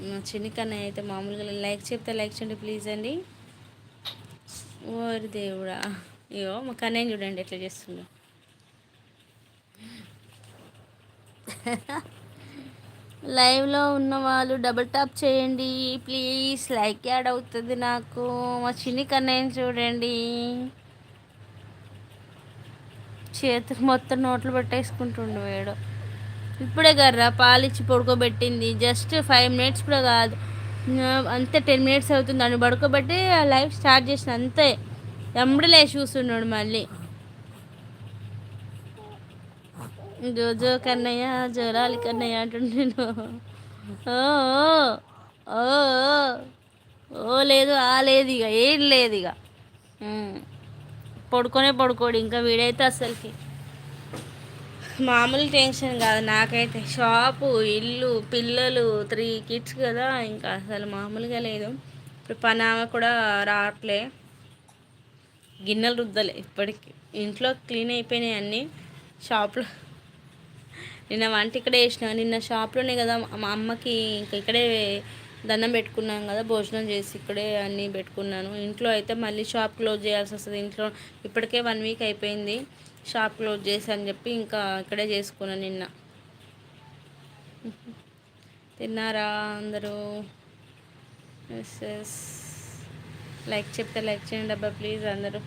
మా చిన్ని కన్నయ్య అయితే మామూలుగా లైక్ చెప్తే లైక్ చేయండి ప్లీజ్ అండి. ఓరి దేవుడా, అయ్యో మా కన్నయ్య చూడండి ఎట్లా చేస్తుండో. లైవ్లో ఉన్న వాళ్ళు డబుల్ టాప్ చేయండి ప్లీజ్, లైక్ యాడ్ అవుతుంది నాకు. మా చిన్ని కన్నయ్యని చూడండి, చేతులు మొత్తం నోట్లు పెట్టేసుకుంటుండు వేడు. ఇప్పుడే కర్రా పాలిచ్చి పడుకోబెట్టింది, జస్ట్ 5 మినిట్స్ కూడా కాదు, అంతే 10 మినిట్స్ అవుతుంది. దాన్ని పడుకోబెట్టి లైఫ్ స్టార్ట్ చేసిన అంతే, ఎమ్మడలే చూస్తున్నాడు మళ్ళీ. జోజో కన్నయ్య, జోరాలి కన్నయ్య అంటుండేను. ఓ ఓ ఓ లేదు, ఆ లేదు, ఇక ఏం లేదు ఇక. పడుకోడు ఇంకా వీడైతే అసలుకి మామూలు టెన్షన్ కాదు నాకైతే. షాపు, ఇల్లు, పిల్లలు, 3 kids కదా, ఇంకా అసలు మామూలుగా లేదు. ఇప్పుడు పని ఆమె కూడా రావట్లే, గిన్నెలు రుద్దలే ఇప్పటికి, ఇంట్లో క్లీన్ అయిపోయినాయి అన్నీ. షాప్లో నిన్న వంట ఇక్కడే వేసిన, నిన్న షాప్లోనే కదా మా అమ్మకి, ఇంకా ఇక్కడే దండం పెట్టుకున్నాం కదా, భోజనం చేసి ఇక్కడే అన్నీ పెట్టుకున్నాను. ఇంట్లో అయితే మళ్ళీ షాప్ క్లోజ్ చేయాల్సి వస్తుంది. ఇంట్లో ఇప్పటికే 1 week అయిపోయింది షాప్ క్లోజ్ చేసి అని చెప్పి, ఇంకా ఇక్కడే చేసుకున్నాను నిన్న. తిన్నారా అందరూ? ఎస్ ఎస్, లైక్ చెప్తే లైక్ చేయండి అబ్బా ప్లీజ్ అందరూ.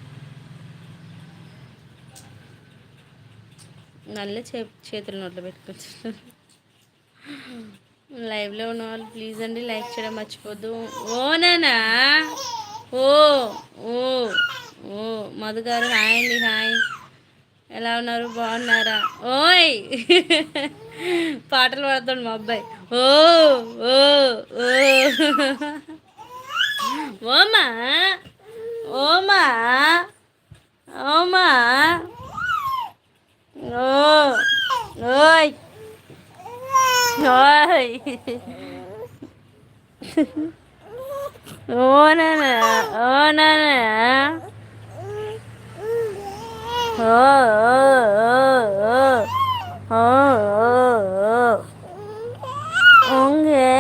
నల్లే చేతులు నోట్లో పెట్టుకోవచ్చు. లైవ్లో ఉన్న వాళ్ళు ప్లీజ్ అండి లైక్ చేయడం మర్చిపోద్దు. ఓనేనా, ఓ ఓ ఓ మధు గారు హాయ్ అండి, హాయ్, ఎలా ఉన్నారు, బాగున్నారా? ఓయ్ పాటలు పాడుతాడు మా అబ్బాయి. ఓ ఓ ఓ ఓమా ఓమా ఓమా ఓ ఓయ్ ఓయ్ ఓ నానా, ఓ నానా, ఓ ఓ ఓ ఓంగే.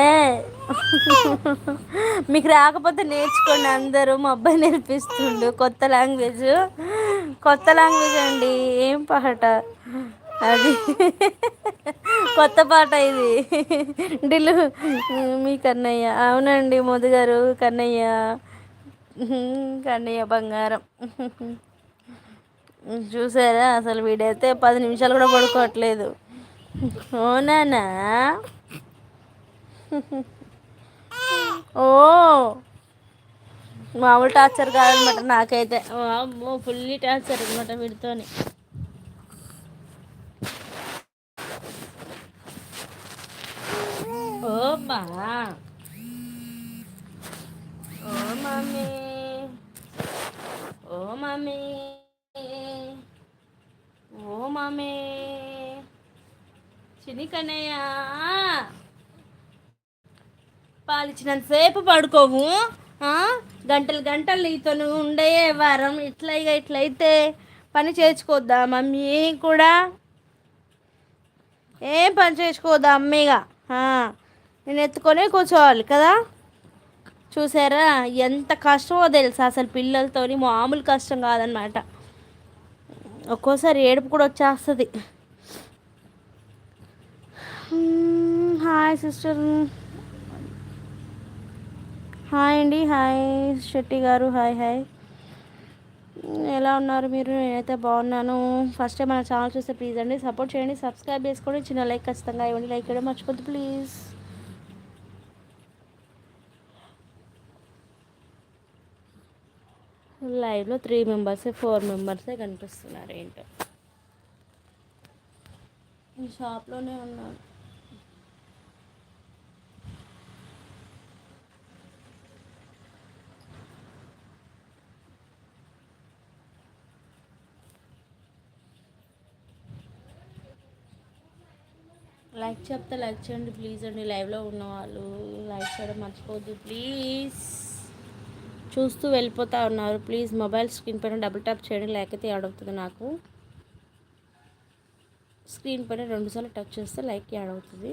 మీకు రాకపోతే నేర్చుకోండి అందరూ, మా అబ్బాయి నేర్పిస్తుండు కొత్త లాంగ్వేజ్ అండి. ఏం పాట అది, కొత్త పాట ఇది. డిల్లు మీ కన్నయ్య, అవునండి మోదు గారు, కన్నయ్య, కన్నయ్య బంగారం. చూసారా అసలు వీడైతే 10 నిమిషాలు కూడా పడుకోవట్లేదు. ఓనానా, ఓ మామూలు టార్చర్ కాదనమాట నాకైతే, అమ్మో ఫుల్లీ టార్చర్ అనమాట వీడితోని. ఓ మా ఓ మమ్మీ, ఓ మమ్మీ, ఓ మమ్మీ, చిన్ని కన్నయ్య, పాలిచ్చినంతసేపు పడుకోవు, గంటలు గంటలు నీతో ఉండే వారం. ఇట్లయితే పని చేసుకోవద్దా మమ్మీ కూడా? ఏం పని చేసుకోవద్దా అమ్మీగా? నేను ఎత్తుకొనే కూర్చోవాలి కదా. చూసారా ఎంత కష్టమో తెలుసా అసలు, పిల్లలతోని మామూలు కష్టం కాదనమాట. ఒక్కోసారి ఏడుపు కూడా వచ్చేస్తుంది. హాయ్ సిస్టర్, హాయ్ అండి, హాయ్ శెట్టి గారు, హాయ్ హాయ్, ఎలా ఉన్నారు మీరు? నేనైతే బాగున్నాను. ఫస్ట్ టైం మన ఛానల్ చూస్తే ప్లీజ్ అండి సపోర్ట్ చేయండి, సబ్స్క్రైబ్ చేసుకోండి, చిన్న లైక్ ఖచ్చితంగా ఇవ్వండి, లైక్ చేయడం మర్చిపోద్దు ప్లీజ్. లైవ్లో 3 మెంబర్స్ 4 మెంబర్సే కనిపిస్తున్నారు ఏంటో. ఈ షాప్లోనే ఉన్నాను. లైక్ చెప్తే లైక్ చేయండి ప్లీజ్ అండి, లైవ్లో ఉన్న వాళ్ళు లైక్ చేయడం మర్చిపోవద్దు ప్లీజ్. చూస్తూ వెళ్ళిపోతూ ఉన్నారు ప్లీజ్. మొబైల్ స్క్రీన్ పైన డబుల్ ట్యాప్ చేయండి, లేకపోతే యాడ్ అవుతుంది నాకు. స్క్రీన్ పైన 2 సార్లు టచ్ చేస్తే లైక్ యాడ్ అవుతుంది.